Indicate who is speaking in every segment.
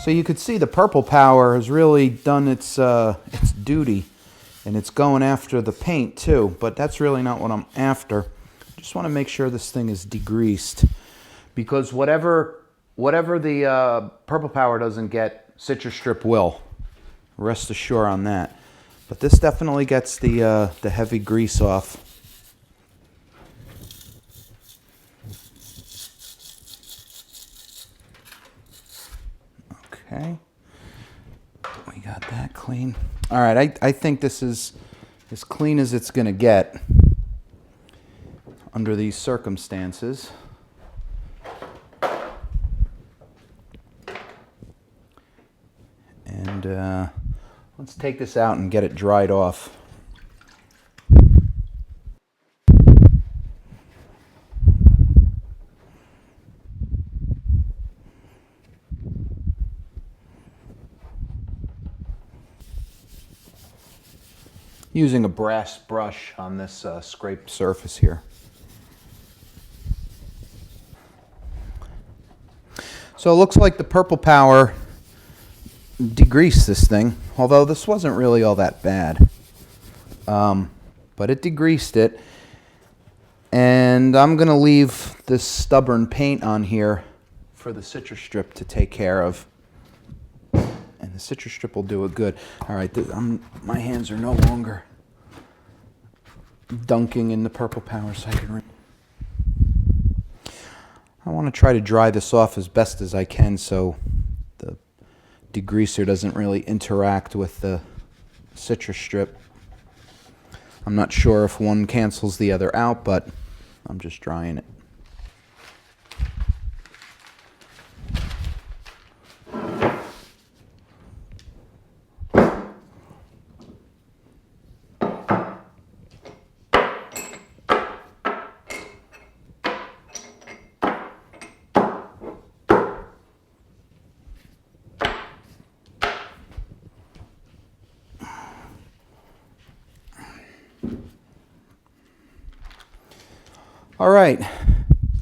Speaker 1: So you could see the purple power has really done its duty, and it's going after the paint too, but that's really not what I'm after. Just want to make sure this thing is degreased, because whatever the purple power doesn't get, Citrus Strip will. Rest assured on that. But this definitely gets the heavy grease off. Okay, we got that clean. All right, I think this is as clean as it's gonna get under these circumstances. And let's take this out and get it dried off. Using a brass brush on this scraped surface here. So it looks like the purple power degreased this thing, although this wasn't really all that bad. But it degreased it, and I'm going to leave this stubborn paint on here for the Citrus Strip to take care of. And the Citrus Strip will do it good. All right, my hands are no longer dunking in the purple power, so I want to try to dry this off as best as I can so the degreaser doesn't really interact with the Citrus Strip. I'm not sure if one cancels the other out, but I'm just drying it. All right,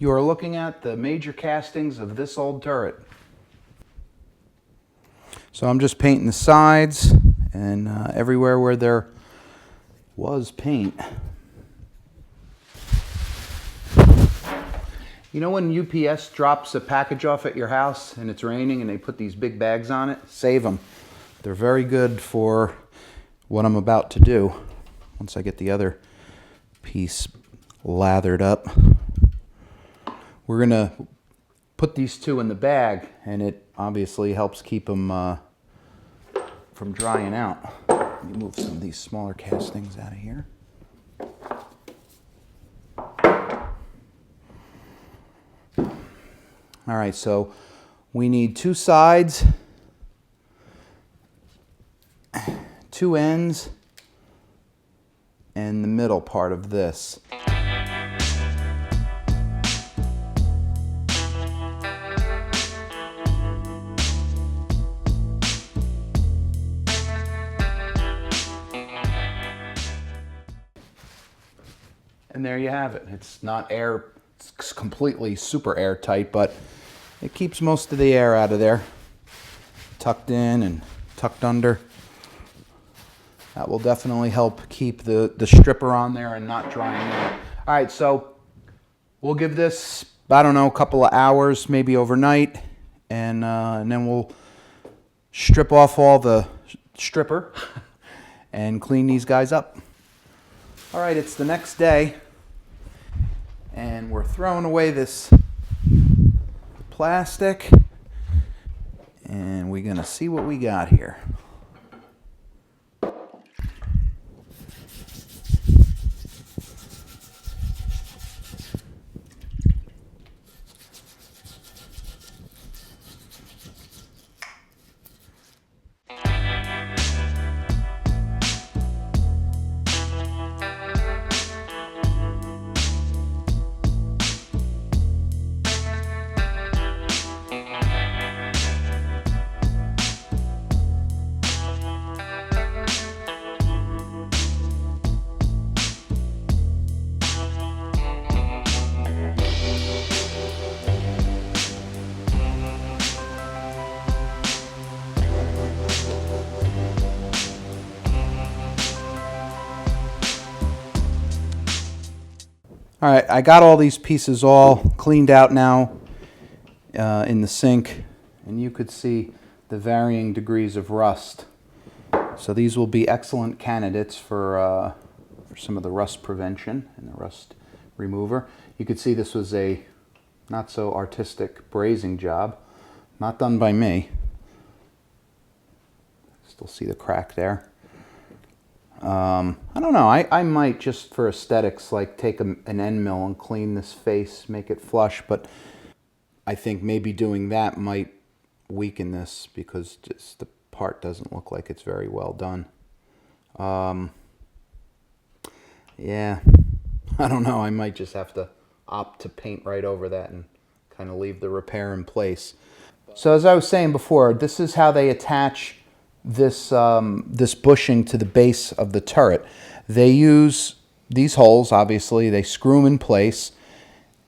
Speaker 1: you are looking at the major castings of this old turret. So I'm just painting the sides and everywhere where there was paint. You know when UPS drops a package off at your house and it's raining and they put these big bags on it? Save them. They're very good for what I'm about to do once I get the other piece lathered up. We're gonna put these two in the bag, and it obviously helps keep them from drying out. Let me move some of these smaller castings out of here. All right, so we need two sides, two ends, and the middle part of this. And there you have it. It's not it's completely super airtight, but it keeps most of the air out of there. Tucked in and tucked under. That will definitely help keep the stripper on there and not drying out. All right, so we'll give this, I don't know, a couple of hours, maybe overnight, and then we'll strip off all the stripper and clean these guys up. All right, it's the next day, and we're throwing away this plastic, and we're gonna see what we got here. All right, I got all these pieces all cleaned out now in the sink, and you could see the varying degrees of rust. So these will be excellent candidates for some of the rust prevention and the rust remover. You could see this was a not so artistic brazing job, not done by me. Still see the crack there. I don't know, I might, just for aesthetics, like take an end mill and clean this face, make it flush, but I think maybe doing that might weaken this because just the part doesn't look like it's very well done. Yeah, I don't know, I might just have to opt to paint right over that and kind of leave the repair in place. So as I was saying before, this is how they attach this this bushing to the base of the turret. They use these holes, obviously, they screw them in place,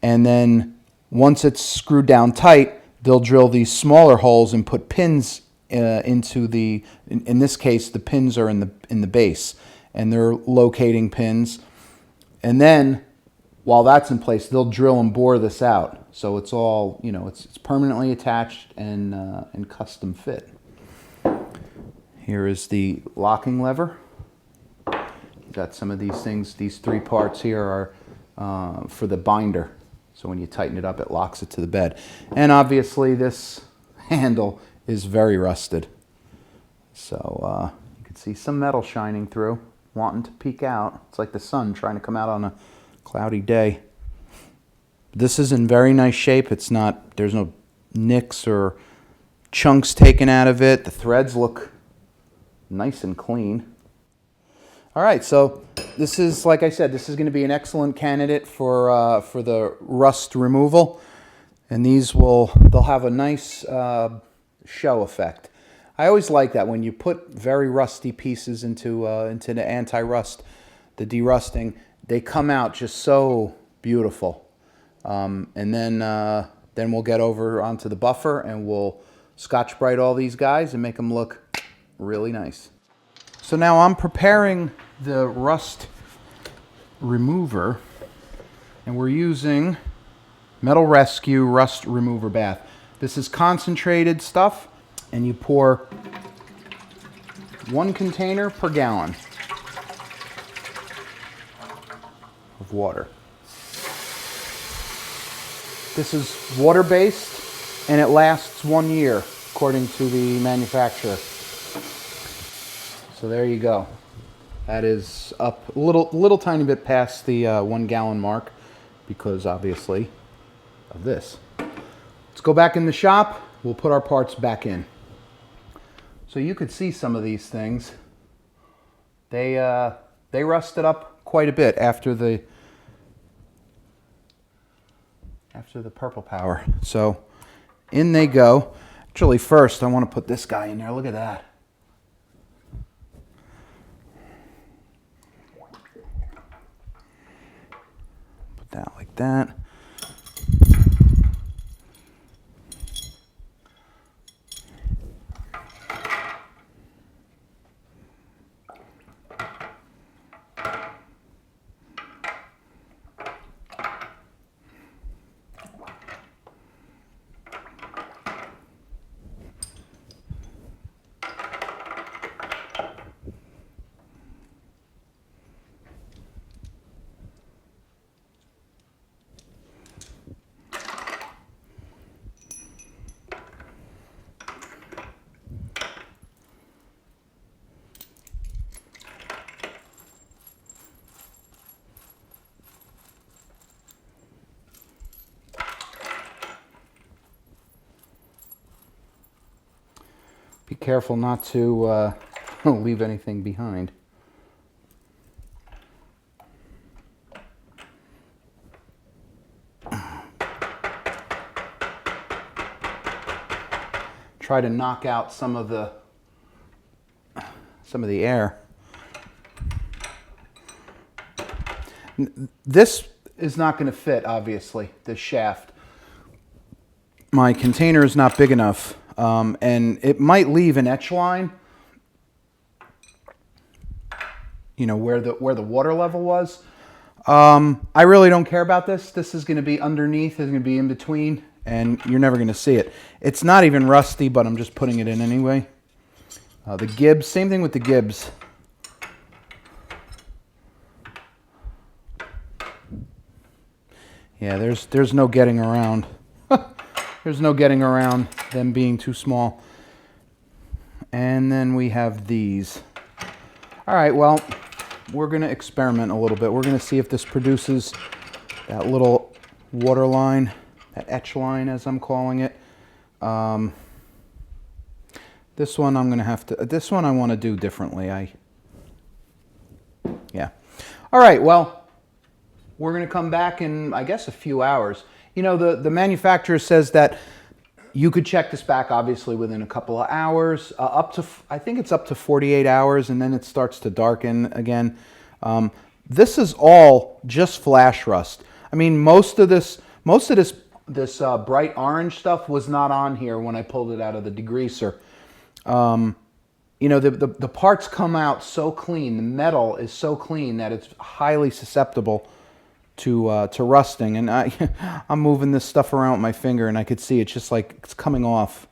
Speaker 1: and then once it's screwed down tight, they'll drill these smaller holes and put pins into the, in this case, the pins are in the base, and they're locating pins. And then, while that's in place, they'll drill and bore this out. So it's all, you know, it's permanently attached and custom fit. Here is the locking lever. You got some of these things, these three parts here are for the binder. So when you tighten it up, it locks it to the bed. And obviously this handle is very rusted. So you can see some metal shining through, wanting to peek out. It's like the sun trying to come out on a cloudy day. This is in very nice shape. It's not, there's no nicks or chunks taken out of it. The threads look nice and clean. All right, so this is, like I said, this is going to be an excellent candidate for the rust removal, and they'll have a nice show effect. I always like that when you put very rusty pieces into the anti-rust, the derusting, they come out just so beautiful. And then we'll get over onto the buffer and we'll Scotch-Brite all these guys and make them look really nice. So now I'm preparing the rust remover, and we're using Metal Rescue Rust Remover Bath. This is concentrated stuff, and you pour 1 container per gallon of water. This is water-based, and it lasts 1 year, according to the manufacturer. So there you go. That is up a little tiny bit past the 1 gallon mark because obviously of this. Let's go back in the shop. We'll put our parts back in. So you could see some of these things. They rusted up quite a bit after the purple power. So in they go. Actually, first I want to put this guy in there. Look at that. That like that. Be careful not to leave anything behind. Try to knock out some of the air. This is not going to fit, obviously, this shaft. My container is not big enough. And it might leave an etch line, you know, where the water level was. I really don't care about this. This is going to be underneath, it's going to be in between, and you're never going to see it. It's not even rusty, but I'm just putting it in anyway. The Gibbs, same thing with the Gibbs. Yeah, there's no getting around. There's no getting around them being too small. And then we have these. All right, well, we're going to experiment a little bit. We're going to see if this produces that little water line, that etch line as I'm calling it. This one I'm going to have to, this one I want to do differently. Yeah. All right, well, we're going to come back in, I guess, a few hours. You know, the manufacturer says that you could check this back, obviously, within a couple of hours, up to, I think it's up to 48 hours, and then it starts to darken again. This is all just flash rust. I mean, most of this bright orange stuff was not on here when I pulled it out of the degreaser. You know, the parts come out so clean. The metal is so clean that it's highly susceptible to rusting. And I'm moving this stuff around with my finger, and I could see it's just like it's coming off.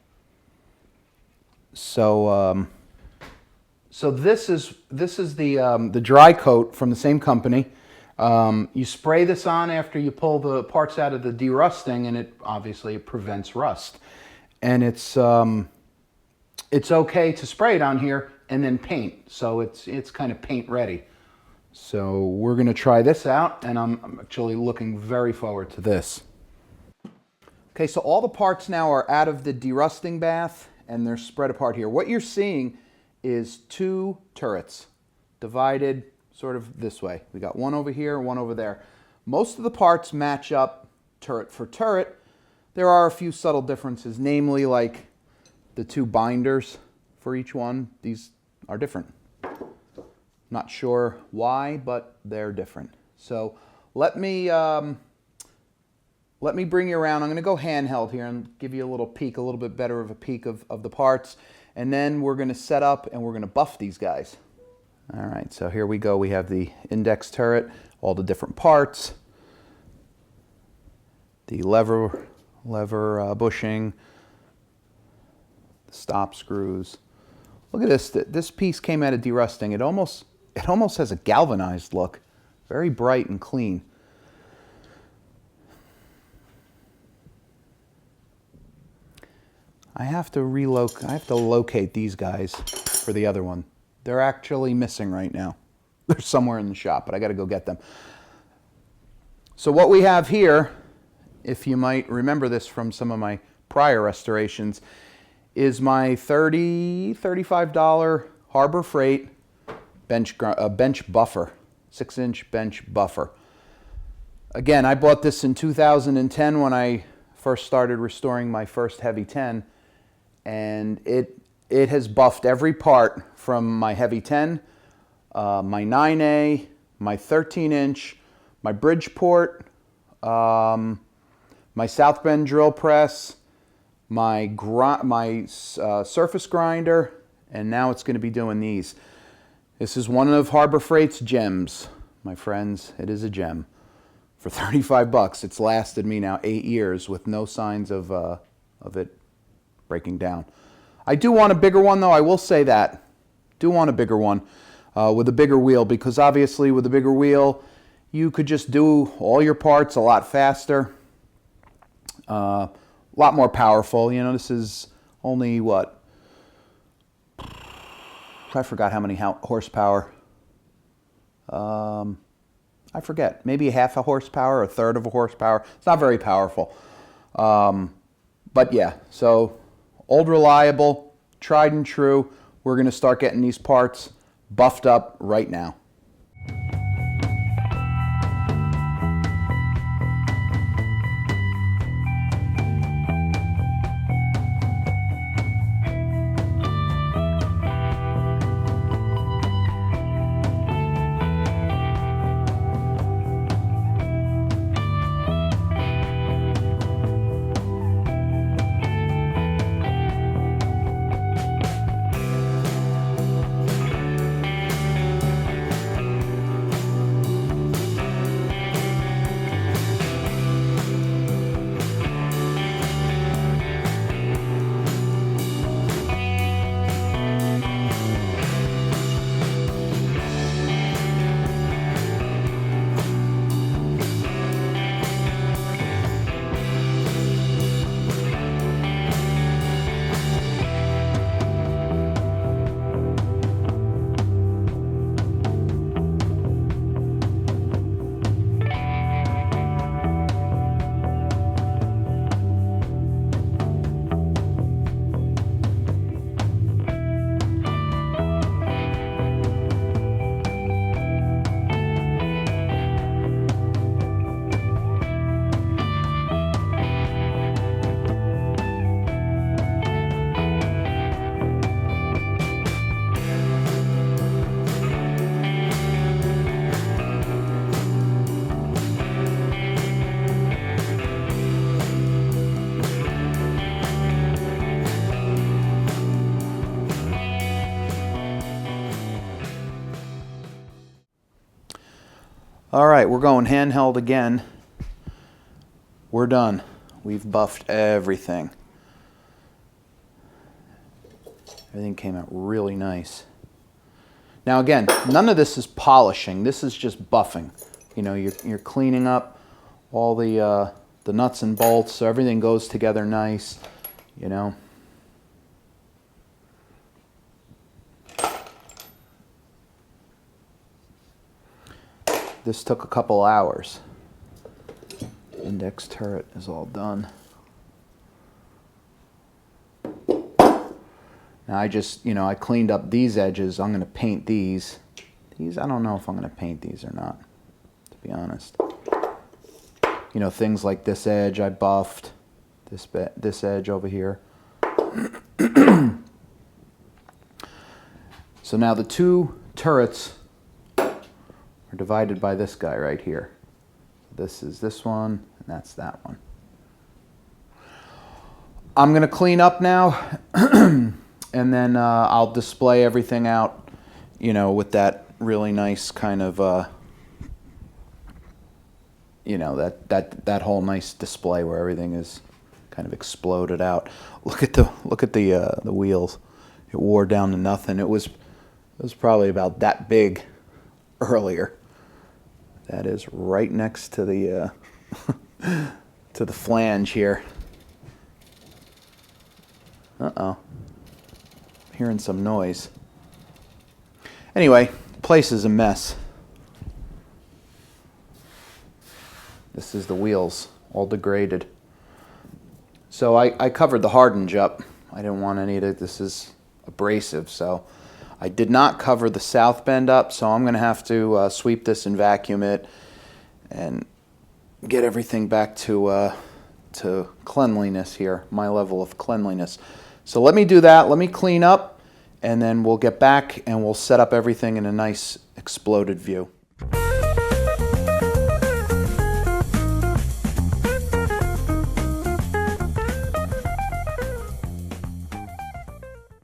Speaker 1: So so this is the dry coat from the same company. You spray this on after you pull the parts out of the derusting, and it obviously prevents rust. And it's okay to spray it on here and then paint. So it's kind of paint ready. So we're going to try this out, and I'm actually looking very forward to this. Okay, so all the parts now are out of the derusting bath, and they're spread apart here. What you're seeing is two turrets divided sort of this way. We got one over here, one over there. Most of the parts match up turret for turret. There are a few subtle differences, namely like the two binders for each one. These are different. Not sure why, but they're different. So let me bring you around. I'm going to go handheld here and give you a little peek, a little bit better of a peek of the parts. And then we're going to set up and we're going to buff these guys. All right, so here we go. We have the index turret, all the different parts, the lever bushing, the stop screws. Look at this. This piece came out of derusting. It almost has a galvanized look. Very bright and clean. I have to locate these guys for the other one. They're actually missing right now. They're somewhere in the shop, but I got to go get them. So what we have here, if you might remember this from some of my prior restorations, is my $35 Harbor Freight bench buffer, 6-inch bench buffer. Again, I bought this in 2010 when I first started restoring my first heavy 10, and it has buffed every part from my heavy 10, my 9A, my 13-inch, my Bridgeport, my South Bend drill press, my surface grinder, and now it's going to be doing these. This is one of Harbor Freight's gems, my friends. It is a gem. For 35 bucks, it's lasted me now 8 years with no signs of it breaking down. I do want a bigger one, though. I will say that. Do want a bigger one with a bigger wheel, because obviously with a bigger wheel, you could just do all your parts a lot faster, a lot more powerful. You know, this is only what? I forgot how many horsepower. I forget. Maybe half a horsepower, a third of a horsepower. It's not very powerful. But yeah, so old reliable, tried and true. We're going to start getting these parts buffed up right now. All right, we're going handheld again. We're done. We've buffed everything. Everything came out really nice. Now again, none of this is polishing. This is just buffing. You know, you're cleaning up all the nuts and bolts so everything goes together nice, you know. This took a couple hours. Index turret is all done. Now I just, you know, I cleaned up these edges. I'm going to paint these. These, I don't know if I'm going to paint these or not, to be honest. You know, things like this edge I buffed. This edge over here. So now the two turrets are divided by this guy right here. This is this one, and that's that one. I'm going to clean up now. And then I'll display everything out, you know, with that really nice kind of, you know, that whole nice display where everything is kind of exploded out. Look at the wheels. It wore down to nothing. It was probably about that big earlier. That is right next to the to the flange here. Uh-oh. Hearing some noise. Anyway, the place is a mess. This is the wheels, all degraded. So I covered the hardened up. I didn't want any of it. This is abrasive, so I did not cover the South Bend up, so I'm going to have to sweep this and vacuum it and get everything back to cleanliness here, my level of cleanliness. So let me do that, let me clean up, and then we'll get back and we'll set up everything in a nice exploded view.